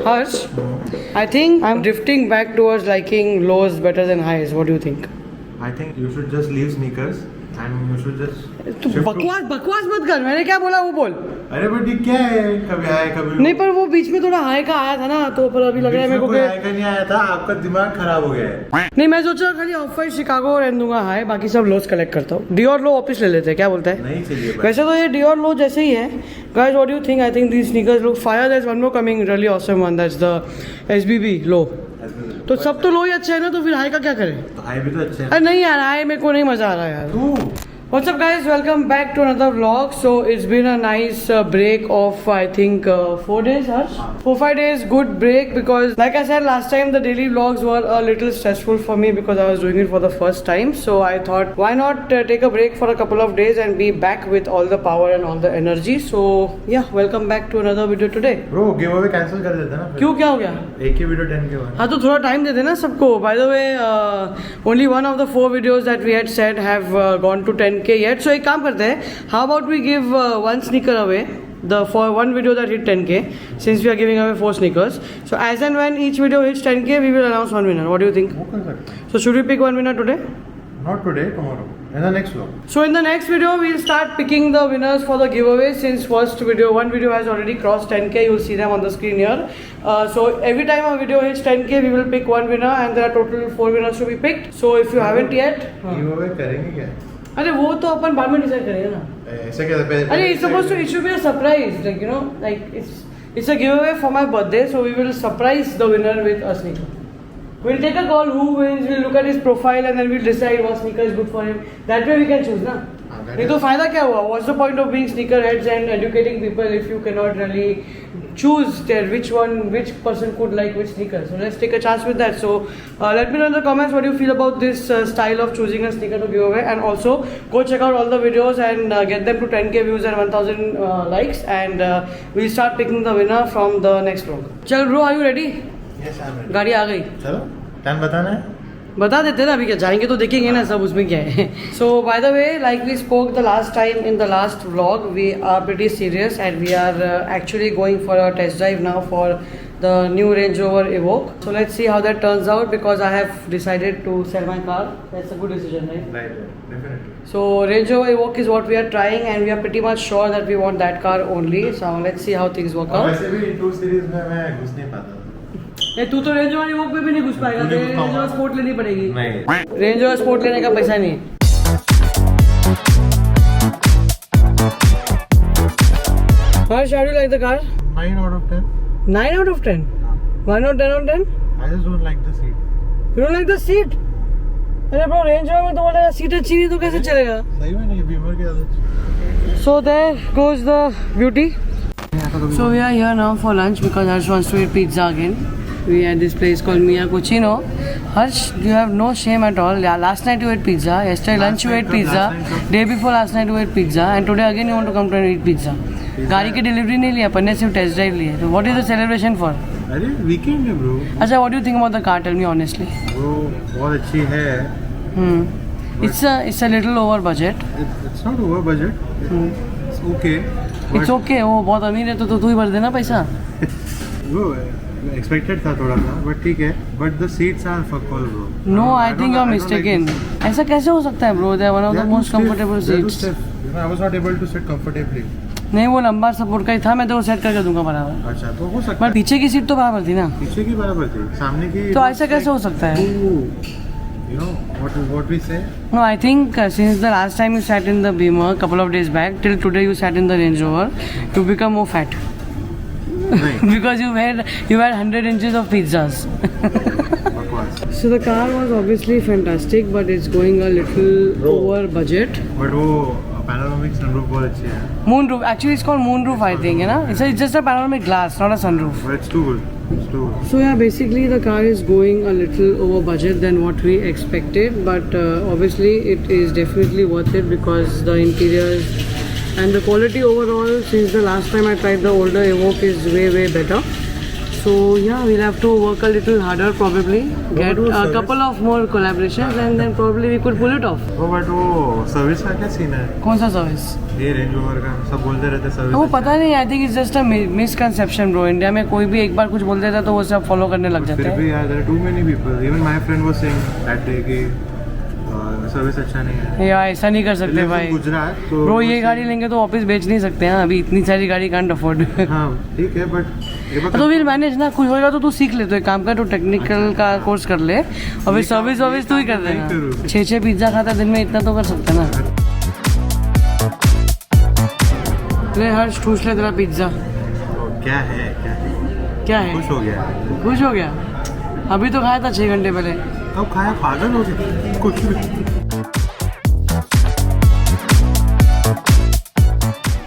Harsh, I think I'm drifting back towards liking lows better than highs. What do you think? I think you should just leave sneakers and you should just तू shift to- बकवास मत कर. मैंने क्या बोला वो बोल. अरे बट ये क्या है, कभी आए कभी नहीं पर वो बीच में थोड़ा हाई का आया था ना, तो पर अभी लग रहा है मेरे को कोई कि आए का नहीं आया था, आपका दिमाग खराब हो गया है। नहीं, मैं सोच रहा खाली ऑफ वाइट शिकागो रहने दूंगा हाई, बाकी सब लोस कलेक्ट करता हूँ. डियोर लो वापस ले लेते हैं, क्या बोलता है? नहीं चाहिए भाई। वैसे तो ये डियोर लो जैसे ही है. Guys what do you think? I think these sneakers look fire. There is one more coming really awesome one, that's the SBB low. तो सब तो लो ही अच्छे है ना, तो फिर हाई का क्या करें? तो हाई भी तो अच्छे हैं। अरे नहीं यार, हाई मेरे को नहीं मजा आ रहा यार. तू What's up guys, welcome back to another vlog. So it's been a nice break of I think 4 days, Harsh? 4-5 days, good break, because like I said last time, the daily vlogs were a little stressful for me because I was doing it for the first time. So I thought why not take a break for a couple of days and be back with all the power and all the energy. So yeah, welcome back to another video today. Bro give away cancel कर देते ना फिर। क्यों, क्या हो गया? एक ही video 10 के बाद। हाँ तो थोड़ा टाइम दे देना सबको. By the way, only one of the 4 videos that we had said have gone to 10K yet. So एक काम करते हैं, how about we give one sneaker away, for one video that hit 10K, since we are giving away 4 sneakers. So as and when each video hits 10K, we will announce one winner. What do you think? वो कर सकते हैं। So should we pick one winner today? Not today, tomorrow. In the next vlog. So in the next video, we'll start picking the winners for the giveaway. Since one video has already crossed 10K, you'll see them on the screen here. So every time a video hits 10K, we will pick one winner, and there are total 4 winners to be picked. So if you haven't yet, give away करेंगे क्या? अरे वो तो अपन बाद में decide करेंगे ना. ऐसा क्या है? अरे it should be a surprise, like you know, like it's a giveaway for my birthday, so we will surprise the winner with a sneaker. We'll take a call who wins, we'll look at his profile and then we'll decide what sneaker is good for him. That way we can choose ना. नहीं तो फायदा क्या हुआ? What's the point of being sneakerheads and educating people if you cannot really choose which person could like which sneaker? So let's take a chance with that. So let me know in the comments what you feel about this style of choosing a sneaker to give away, and also go check out all the videos and get them to 10K views and 1000 likes, and we'll start picking the winner from the next vlog. Chal bro, are you ready? Yes, I'm ready. गाड़ी आ गई. चलो, time बताना है। बता देते ना, अभी क्या जाएंगे तो देखेंगे ना सब, उसमें क्या है. So by the way, like we spoke the last time in the last vlog, we are pretty serious and we are actually going for a test drive now for the new Range Rover Evoque. So let's see how that turns out, because I have decided to sell my car. That's a good decision, right? Right, definitely. So Range Rover Evoque is what we are trying, and we are pretty much sure that we want that car only. So let's see how things work और out. वैसे भी 2 series में मैं घुस नहीं पाता। तू तो रेंज रोवर इवोक पे भी नहीं घुस पाएगा, नहीं घुस रेंज पाऊंगा। रोवर स्पोर्ट लेनी पड़ेगी. नहीं। रेंज रोवर स्पोर्ट लेने का पैसा नहीं है. Harsh, how do you like the car? 9 out of 10. 9 out of 10. Why not 10 out of 10? I just don't like the seat. You don't like the seat? अरे bro, range rover में तो बोलेगा seat अच्छी नहीं तो कैसे चलेगा? सही में नहीं, बीमर की आदत। So there goes the beauty. So we are here now for lunch because Harsh wants to eat pizza again. We had this place called Mia Cucino. Harsh, you have no shame at all. Yeah, last night you ate pizza. Yesterday lunch you ate pizza. Day before last night you ate pizza. And today again you want to come to eat pizza. गाड़ी की delivery नहीं लिया, अपन ने सिर्फ test drive लिया. So what is the celebration for? अरे weekend है bro. अच्छा, what do you think about the car? Tell me honestly. Bro बहुत अच्छी है। It's a little over budget. It's not over budget. It's okay. It's okay. वो बहुत अमीर है तो तू ही भर देना पैसा. वो एक्सपेक्टेड था थोड़ा सा, बट ठीक है. But the seats are fuck all bro. No, I think you're mistaken. ऐसा कैसे हो सकता है bro? They are one of the most comfortable seats. I was not able to sit comfortably. नहीं, वो लंबा सपोर्ट का ही था, मैं तो सेट करके दूंगा बराबर. अच्छा, तो हो सकता पर है. पीछे की सीट तो बराबर थी ना. पीछे की बराबर थी, सामने की तो ऐसा कैसे हो सकता है? You know what we say? No, I think since the last time you sat in the Beamer couple of days back till today you sat in the Range Rover, you become more fat. नहीं. Because you had 100 inches of pizzas. बकवास. So the car was obviously fantastic, but it's going a little over budget. But वो panoramic sunroof बहुत अच्छी है. Moonroof, actually it's called moonroof, I think, you know. It's just a panoramic glass, not a sunroof. But it's too good. It's too good. So yeah, basically the car is going a little over budget than what we expected, but obviously it is definitely worth it because the interiors and the quality overall since the last time I tried the older Evoque is way better. So yeah, we'll have to work a little harder probably. Get do a service. couple of more collaborations and then probably we could pull it off. वो but वो service का क्या scene है? कौन सा service? ये range rover का सब बोलते रहते सर्विस। वो पता नहीं, I think it's just a misconception bro. India में कोई भी एक बार कुछ बोल देता है तो वो सब फॉलो करने लग जाते फिर हैं. भी यार there are too many people. Even my friend was saying that day कि सर्विस अच्छा नहीं है. या ऐसा नहीं कर सकते भाई. गुजरात तो ब्रो ये गाड़ी लेंगे तो वापस बेच नहीं सकते हैं. अभी इतनी सारी गाड़ी कांट अफोर्ड. हाँ ठीक है बट तो फिर मैनेज ना, कुछ होएगा तो तू सीख ले. तो एक काम कर, तो टेक्निकल का कोर्स कर ले और फिर सर्विस तू ही कर देना. 6 पिज्जा खाता दिन में, इतना तो कर सकते ना. ले हर्ष, ठूस ले तेरा पिज्जा. क्या है क्या है? खुश हो गया. खुश हो गया? अभी तो खाया था 6 घंटे पहले. अब खाया पागल हो गया कुछ भी.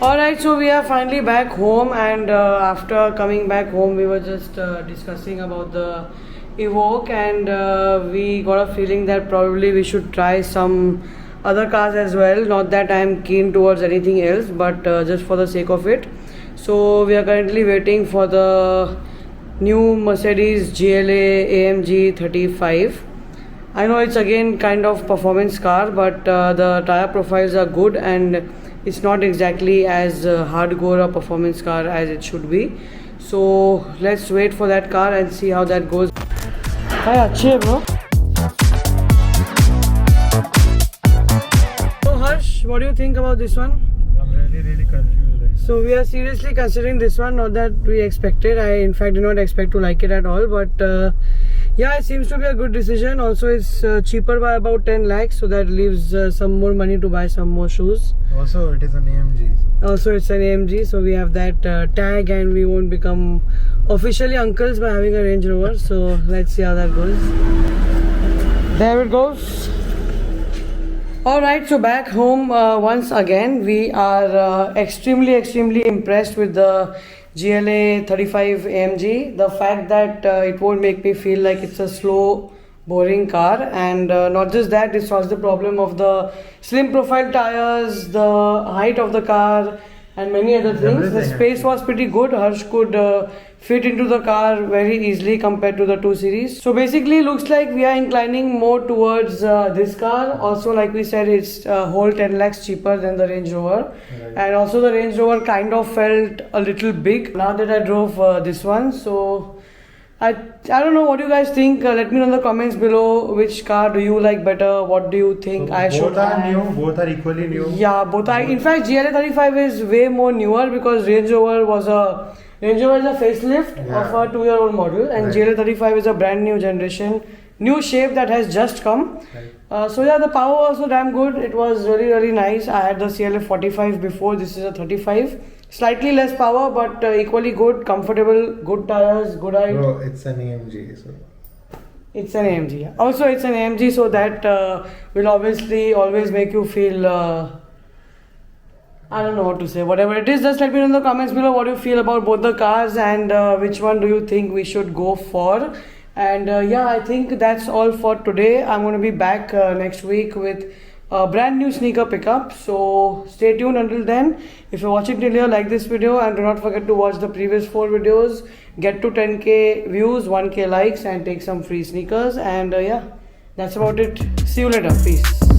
Alright, so we are finally back home, and after coming back home, we were just discussing about the Evoque, and we got a feeling that probably we should try some other cars as well. Not that I am keen towards anything else, but just for the sake of it. So we are currently waiting for the new Mercedes GLA AMG 35. I know it's again kind of performance car, but the tire profiles are good and it's not exactly as hardcore a performance car as it should be. So let's wait for that car and see how that goes. Hi, अच्छी है bro. So Harsh, what do you think about this one? I'm really confused. So we are seriously considering this one. Not that we expected. I in fact did not expect to like it at all. But yeah, it seems to be a good decision. Also, it's cheaper by about 10 lakhs. So that leaves some more money to buy some more shoes. Also, it is an AMG. Also, it's an AMG. So we have that tag, and we won't become officially uncles by having a Range Rover. So let's see how that goes. There it goes. Alright, so back home once again. We are extremely impressed with the GLA 35 AMG. The fact that it won't make me feel like it's a slow, boring car, and not just that, it solves the problem of the slim profile tires, the height of the car, and many other things. The space was pretty good. Harsh could fit into the car very easily compared to the 2 Series. So basically looks like we are inclining more towards this car. Also, like we said, it's whole 10 lakhs cheaper than the Range Rover. Right. And also the Range Rover kind of felt a little big now that I drove this one. So I don't know what you guys think. Let me know in the comments below, which car do you like better? What do you think I should Both are have? new. Both are equally new. Yeah, both are. In fact, GLA 35 is way more newer because Range Rover is a facelift of a 2-year-old model, and Right. GLA 35 is a brand new generation, new shape that has just come. Right. So yeah, the power was also damn good. It was really nice. I had the CLA 45 before. This is a 35. Slightly less power, but equally good, comfortable, good tires, good height. Bro, it's an AMG. So. It's an AMG. Yeah. Also, it's an AMG, so that will obviously always make you feel. I don't know what to say. Whatever it is, just let me know in the comments below what you feel about both the cars and which one do you think we should go for. And yeah, I think that's all for today. I'm going to be back next week with a brand new sneaker pickup. So stay tuned until then. If you're watching till here, like this video and do not forget to watch the previous 4 videos. Get to 10k views, 1k likes, and take some free sneakers. And yeah, that's about it. See you later. Peace.